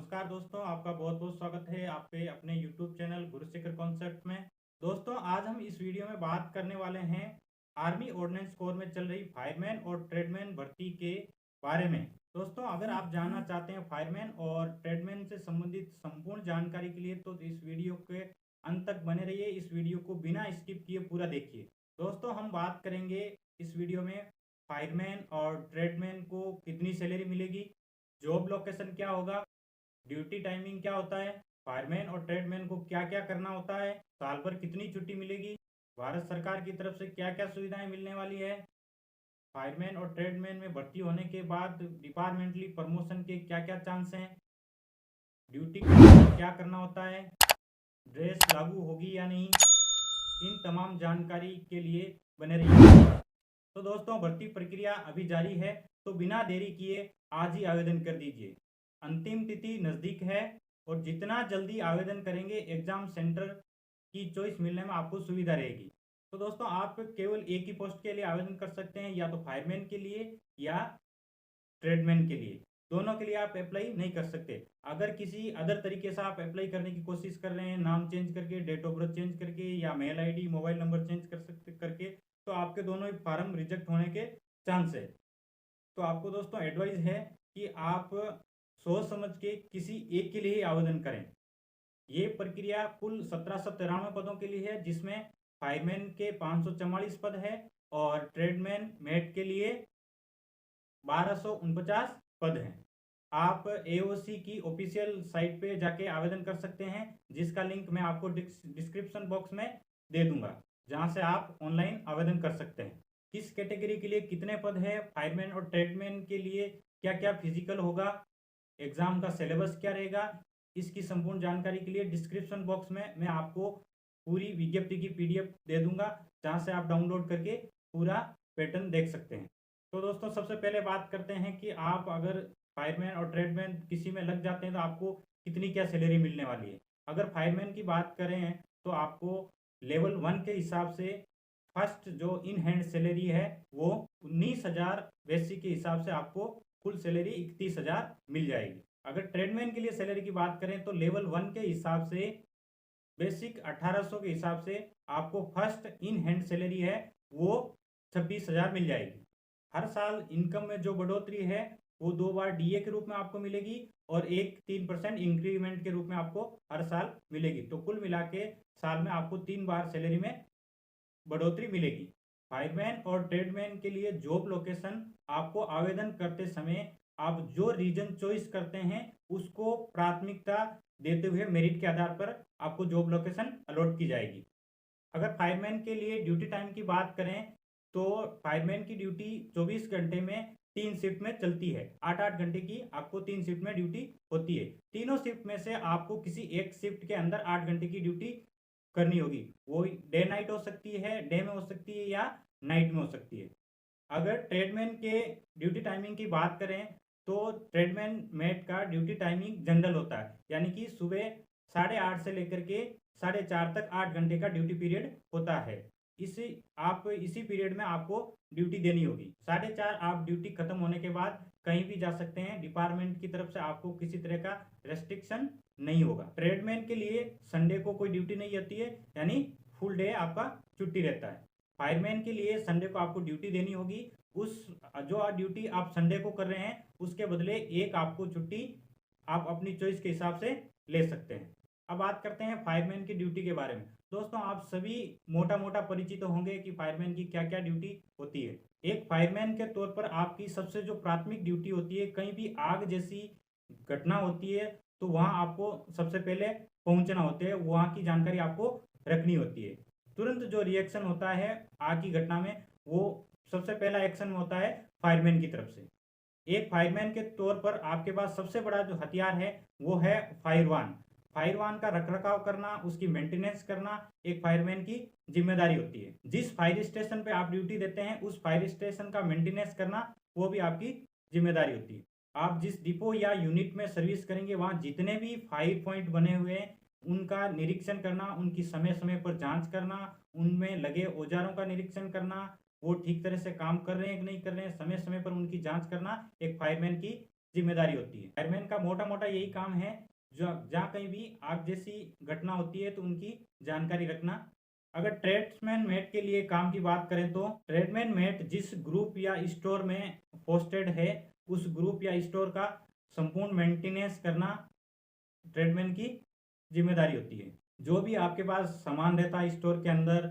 नमस्कार दोस्तों, आपका बहुत बहुत स्वागत है आपके अपने YouTube चैनल गुरुशेखर कॉन्सेप्ट में। दोस्तों, आज हम इस वीडियो में बात करने वाले हैं आर्मी ऑर्डिनेंस कोर में चल रही फायरमैन और ट्रेडमैन भर्ती के बारे में। दोस्तों, अगर आप जानना चाहते हैं फायरमैन और ट्रेडमैन से संबंधित संपूर्ण जानकारी के लिए तो इस वीडियो के अंत तक बने रहिए। इस वीडियो को बिना स्किप किए पूरा देखिए। दोस्तों, हम बात करेंगे इस वीडियो में फायरमैन और ट्रेडमैन को कितनी सैलरी मिलेगी, जॉब लोकेशन क्या होगा, ड्यूटी टाइमिंग क्या होता है, फायरमैन और ट्रेडमैन को क्या क्या करना होता है, साल भर कितनी छुट्टी मिलेगी, भारत सरकार की तरफ से क्या क्या सुविधाएं मिलने वाली है, फायरमैन और ट्रेडमैन में भर्ती होने के बाद डिपार्टमेंटली प्रमोशन के क्या क्या चांस हैं, ड्यूटी के दौरान क्या करना होता है, ड्रेस लागू होगी या नहीं, इन तमाम जानकारी के लिए बने रहिए। तो दोस्तों, भर्ती प्रक्रिया अभी जारी है, तो बिना देरी किए आज ही आवेदन कर दीजिए। अंतिम तिथि नज़दीक है और जितना जल्दी आवेदन करेंगे एग्ज़ाम सेंटर की चॉइस मिलने में आपको सुविधा रहेगी। तो दोस्तों, आप केवल एक ही पोस्ट के लिए आवेदन कर सकते हैं, या तो फायरमैन के लिए या ट्रेडमैन के लिए। दोनों के लिए आप अप्लाई नहीं कर सकते। अगर किसी अदर तरीके से आप अप्लाई करने की कोशिश कर रहे हैं, नाम चेंज करके, डेट ऑफ बर्थ चेंज करके या mail ID mobile number change करके, तो आपके दोनों ही फार्म रिजेक्ट होने के चांस है। तो आपको दोस्तों एडवाइस है कि आप सोच समझ के किसी एक के लिए ही आवेदन करें। ये प्रक्रिया कुल 1793 पदों के लिए है, जिसमें फायरमैन के 544 पद है और ट्रेडमैन मेट के लिए 1249 पद हैं। आप एओसी की ऑफिशियल साइट पे जाके आवेदन कर सकते हैं, जिसका लिंक मैं आपको डिस्क्रिप्शन बॉक्स में दे दूंगा, जहां से आप ऑनलाइन आवेदन कर सकते हैं। किस कैटेगरी के लिए कितने पद है, फायरमैन और ट्रेडमैन के लिए क्या क्या फिजिकल होगा, एग्जाम का सिलेबस क्या रहेगा, इसकी संपूर्ण जानकारी के लिए डिस्क्रिप्शन बॉक्स में मैं आपको पूरी विज्ञप्ति की पीडीएफ दे दूंगा, जहां से आप डाउनलोड करके पूरा पैटर्न देख सकते हैं। तो दोस्तों, सबसे पहले बात करते हैं कि आप अगर फायरमैन और ट्रेडमैन किसी में लग जाते हैं तो आपको कितनी क्या सैलरी मिलने वाली है। अगर फायरमैन की बात करें तो आपको लेवल 1 के हिसाब से फर्स्ट जो इन हैंड सैलरी है वो 19,000 बेसिक के हिसाब से आपको फुल सैलरी 31,000 मिल जाएगी। अगर ट्रेडमैन के लिए सैलरी की बात करें तो लेवल 1 के हिसाब से बेसिक 1800 के हिसाब से आपको फर्स्ट इन हैंड सैलरी है वो 26,000 मिल जाएगी। हर साल इनकम में जो बढ़ोतरी है वो 2 बार डीए के रूप में आपको मिलेगी और एक 3% इंक्रीमेंट के रूप में आपको हर साल मिलेगी। तो कुल मिला के साल में आपको 3 बार सैलरी में बढ़ोतरी मिलेगी। फायरमैन और ट्रेडमैन के लिए जॉब लोकेशन आपको आवेदन करते समय आप जो रीजन चॉइस करते हैं उसको प्राथमिकता देते हुए मेरिट के आधार पर आपको जॉब लोकेशन अलॉट की जाएगी। अगर फायरमैन के लिए ड्यूटी टाइम की बात करें तो फायरमैन की ड्यूटी 24 घंटे में 3 शिफ्ट में चलती है। 8-8 घंटे की आपको 3 शिफ्ट में ड्यूटी होती है। तीनों शिफ्ट में से आपको किसी एक शिफ्ट के अंदर 8 घंटे की ड्यूटी करनी होगी। वो डे नाइट हो सकती है, डे में हो सकती है या नाइट में हो सकती है। अगर ट्रेडमैन के ड्यूटी टाइमिंग की बात करें तो ट्रेडमैन मेट का ड्यूटी टाइमिंग जनरल होता है, यानी कि सुबह 8:30 से लेकर के 4:30 तक 8 घंटे का ड्यूटी पीरियड होता है। इसी पीरियड में आपको ड्यूटी देनी होगी। 4:30 आप ड्यूटी खत्म होने के बाद कहीं भी जा सकते हैं। डिपार्टमेंट की तरफ से आपको किसी तरह का रेस्ट्रिक्शन नहीं होगा। ट्रेडमैन के लिए संडे को कोई ड्यूटी नहीं होती है, यानी फुल डे आपका छुट्टी रहता है। फायरमैन के लिए संडे को आपको ड्यूटी देनी होगी। उस जो ड्यूटी आप संडे को कर रहे हैं उसके बदले एक आपको छुट्टी आप अपनी चॉइस के हिसाब से ले सकते हैं। अब बात करते हैं फायरमैन की ड्यूटी के बारे में। दोस्तों, आप सभी मोटा मोटा परिचित होंगे कि फायरमैन की क्या क्या ड्यूटी होती है। एक फायरमैन के तौर पर आपकी सबसे जो प्राथमिक ड्यूटी होती है, कहीं भी आग जैसी घटना होती है तो वहां आपको सबसे पहले पहुंचना होता है, वहां की जानकारी आपको रखनी होती है। तुरंत जो रिएक्शन होता है आग की घटना में, वो सबसे पहला एक्शन होता है फायरमैन की तरफ से। एक फायरमैन के तौर पर आपके पास सबसे बड़ा जो हथियार है वो है फायरवान। फायरवान का रखरखाव करना, उसकी मेंटेनेंस करना एक फायरमैन की जिम्मेदारी होती है। जिस फायर स्टेशन पे आप ड्यूटी देते हैं उस फायर स्टेशन का मेंटेनेंस करना वो भी आपकी जिम्मेदारी होती है। आप जिस डिपो या यूनिट में सर्विस करेंगे वहां जितने भी फायर पॉइंट बने हुए हैं उनका निरीक्षण करना, उनकी समय समय पर जांच करना, उनमें लगे औजारों का निरीक्षण करना, वो ठीक तरह से काम कर रहे हैं कि नहीं कर रहे हैं, समय समय पर उनकी जांच करना एक फायरमैन की जिम्मेदारी होती है। फायरमैन का मोटा मोटा यही काम है, जो जहाँ कहीं भी आग जैसी घटना होती है तो उनकी जानकारी रखना। अगर ट्रेड्समैन मेट के लिए काम की बात करें तो ट्रेडमैन मेट जिस ग्रुप या स्टोर में पोस्टेड है उस ग्रुप या स्टोर का संपूर्ण मेंटेनेंस करना ट्रेडमैन की जिम्मेदारी होती है। जो भी आपके पास सामान रहता है स्टोर के अंदर,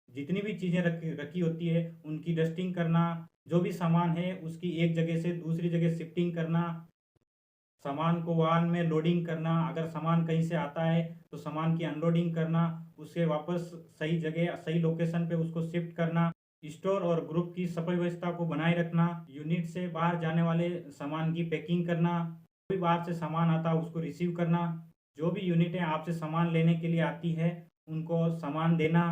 जितनी भी चीज़ें रखी होती है उनकी डस्टिंग करना, जो भी सामान है उसकी एक जगह से दूसरी जगह शिफ्टिंग करना, सामान को वाहन में लोडिंग करना, अगर सामान कहीं से आता है तो सामान की अनलोडिंग करना, उसे वापस सही जगह सही लोकेशन पे उसको शिफ्ट करना, स्टोर और ग्रुप की सफाई व्यवस्था को बनाए रखना, यूनिट से बाहर जाने वाले सामान की पैकिंग करना, कोई बाहर से सामान आता है उसको रिसीव करना, जो भी यूनिटें आपसे सामान लेने के लिए आती है उनको सामान देना,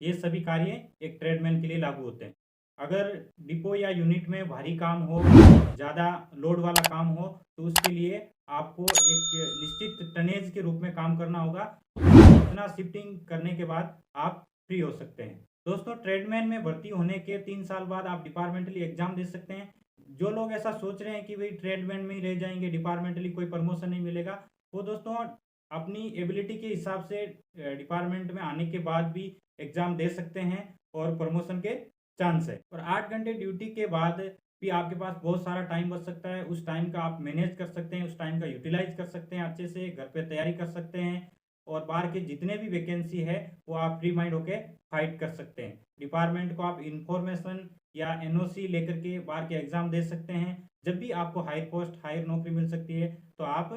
ये सभी कार्य एक ट्रेडमैन के लिए लागू होते हैं। अगर डिपो या यूनिट में भारी काम हो, ज़्यादा लोड वाला काम हो, तो उसके लिए आपको एक निश्चित टनेज के रूप में काम करना होगा। इतना शिफ्टिंग करने के बाद आप फ्री हो सकते हैं। दोस्तों, ट्रेडमैन में भर्ती होने के 3 साल बाद आप डिपार्टमेंटली एग्जाम दे सकते हैं। जो लोग ऐसा सोच रहे हैं कि भाई ट्रेडमैन में ही रह जाएंगे, डिपार्टमेंटली कोई प्रमोशन नहीं मिलेगा, वो दोस्तों अपनी एबिलिटी के हिसाब से डिपार्टमेंट में आने के बाद भी एग्जाम दे सकते हैं और प्रमोशन के चांस है। और 8 घंटे ड्यूटी के बाद भी आपके पास बहुत सारा टाइम बच सकता है। उस टाइम का आप मैनेज कर सकते हैं, उस टाइम का यूटिलाइज कर सकते हैं, अच्छे से घर पे तैयारी कर सकते हैं और बाहर के जितने भी वैकेंसी है वो आप फ्री माइंड होके फाइट कर सकते हैं। डिपार्टमेंट को आप इंफॉर्मेशन या एनओसी लेकर के बाहर के एग्जाम दे सकते हैं। जब भी आपको हायर पोस्ट हायर नौकरी मिल सकती है तो आप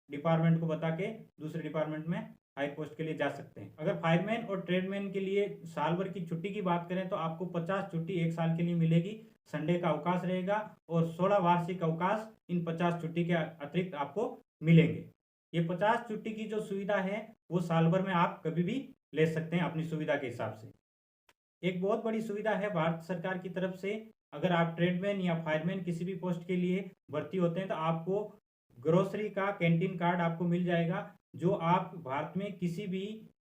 डिपार्टमेंट को बता के दूसरे डिपार्टमेंट में हायर पोस्ट के लिए जा सकते हैं। अगर फायरमैन और ट्रेडमैन के लिए साल भर की छुट्टी की बात करें तो आपको 50 छुट्टी 1 साल के लिए मिलेगी। संडे का अवकाश रहेगा और 16 वार्षिक अवकाश इन 50 छुट्टी के अतिरिक्त आपको मिलेंगे। ये 50 छुट्टी की जो सुविधा है वो साल भर में आप कभी भी ले सकते हैं अपनी सुविधा के हिसाब से। एक बहुत बड़ी सुविधा है भारत सरकार की तरफ से, अगर आप ट्रेडमैन या फायरमैन किसी भी पोस्ट के लिए भर्ती होते हैं तो आपको ग्रोसरी का कैंटीन कार्ड आपको मिल जाएगा, जो आप भारत में किसी भी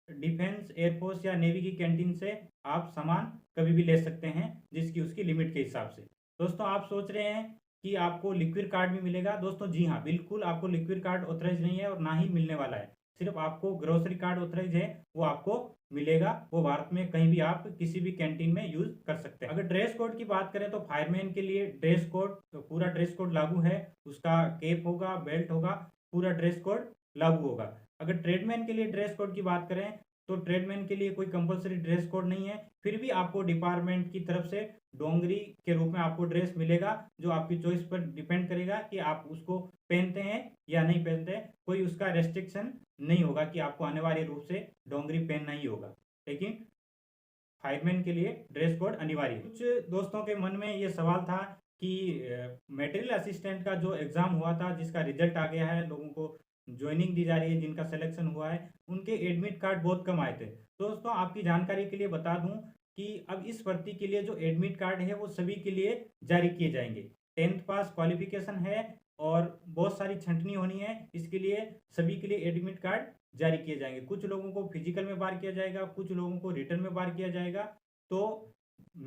डिफेंस, एयरफोर्स या नेवी की कैंटीन से आप सामान कभी भी ले सकते हैं, जिसकी उसकी लिमिट के हिसाब से। दोस्तों, आप सोच रहे हैं कि आपको लिक्विड कार्ड भी मिलेगा। दोस्तों जी हाँ, बिल्कुल आपको लिक्विड कार्ड ऑथराइज नहीं है और ना ही मिलने वाला है। सिर्फ आपको ग्रोसरी कार्ड ऑथराइज है, वो आपको मिलेगा। वो भारत में कहीं भी आप किसी भी कैंटीन में यूज कर सकते हैं। अगर ड्रेस कोड की बात करें तो फायरमैन के लिए ड्रेस कोड, तो पूरा ड्रेस कोड लागू है। उसका कैप होगा, बेल्ट होगा, पूरा ड्रेस कोड लागू होगा। अगर ट्रेडमैन के लिए ड्रेस कोड की बात करें तो ट्रेडमैन के लिए कोई कंपलसरी ड्रेस कोड नहीं है, फिर भी आपको डिपार्टमेंट की तरफ से डोंगरी के रूप में आपको ड्रेस मिलेगा, जो आपकी चॉइस पर डिपेंड करेगा कि आप उसको पहनते हैं या नहीं पहनते हैं। कोई उसका रेस्ट्रिक्शन नहीं होगा कि आपको अनिवार्य रूप से डोंगरी पहनना ही होगा, लेकिन फायरमैन के लिए ड्रेस कोड अनिवार्य है। कुछ दोस्तों के मन में ये सवाल था कि मटेरियल असिस्टेंट का जो एग्ज़ाम हुआ था, जिसका रिजल्ट आ गया है, लोगों को ज्वाइनिंग दी जा रही है, जिनका सिलेक्शन हुआ है, उनके एडमिट कार्ड बहुत कम आए थे। दोस्तों, आपकी जानकारी के लिए बता दूं कि अब इस भर्ती के लिए जो एडमिट कार्ड है वो सभी के लिए जारी किए जाएंगे। 10th पास क्वालिफिकेशन है और बहुत सारी छंटनी होनी है, इसके लिए सभी के लिए एडमिट कार्ड जारी किए जाएंगे। कुछ लोगों को फिजिकल में बार किया जाएगा, कुछ लोगों को रिटर्न में बार किया जाएगा। तो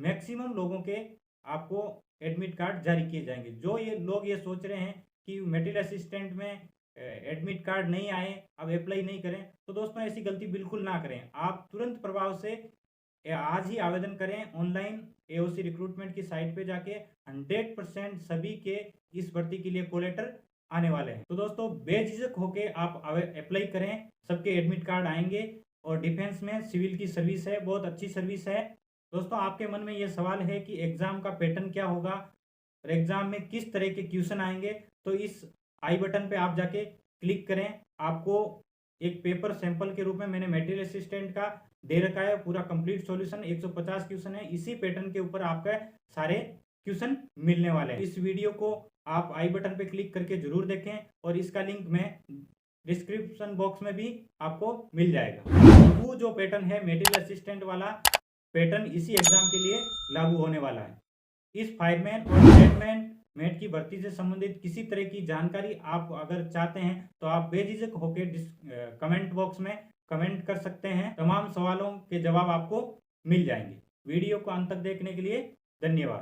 मैक्सिमम लोगों के आपको एडमिट कार्ड जारी किए जाएंगे। जो ये लोग ये सोच रहे हैं कि मटेरियल असिस्टेंट में एडमिट कार्ड नहीं आए, अब अप्लाई नहीं करें, तो दोस्तों ऐसी गलती बिल्कुल ना करें। आप तुरंत प्रभाव से आज ही आवेदन करें ऑनलाइन एओसी रिक्रूटमेंट की साइट पे जाके। 100% सभी के इस भर्ती के लिए कॉल लेटर आने वाले हैं। तो दोस्तों, बेझिझक होके आप अप्लाई करें, सबके एडमिट कार्ड आएंगे। और डिफेंस में सिविल की सर्विस है, बहुत अच्छी सर्विस है। दोस्तों, आपके मन में ये सवाल है कि एग्ज़ाम का पैटर्न क्या होगा और एग्ज़ाम में किस तरह के क्वेश्चन आएंगे, तो इस आई बटन पे आप जाके क्लिक करें। आपको एक पेपर सैंपल के रूप में मैंने मटेरियल असिस्टेंट का दे रखा है, पूरा कंप्लीट सॉल्यूशन 150 क्वेश्चन है। इसी पैटर्न के ऊपर आपका सारे क्वेश्चन मिलने वाले हैं। इस वीडियो को आप आई बटन पे क्लिक करके जरूर देखें और इसका लिंक मैं डिस्क्रिप्शन बॉक्स में भी आपको मिल जाएगा। वो जो पैटर्न है मटेरियल असिस्टेंट वाला पैटर्न इसी एग्जाम के लिए लागू होने वाला है। इस फायरमैन और ट्रेडमैन मेट की भर्ती से संबंधित किसी तरह की जानकारी आप अगर चाहते हैं तो आप बेझिझक होकर कमेंट बॉक्स में कमेंट कर सकते हैं। तमाम सवालों के जवाब आपको मिल जाएंगे। वीडियो को अंत तक देखने के लिए धन्यवाद।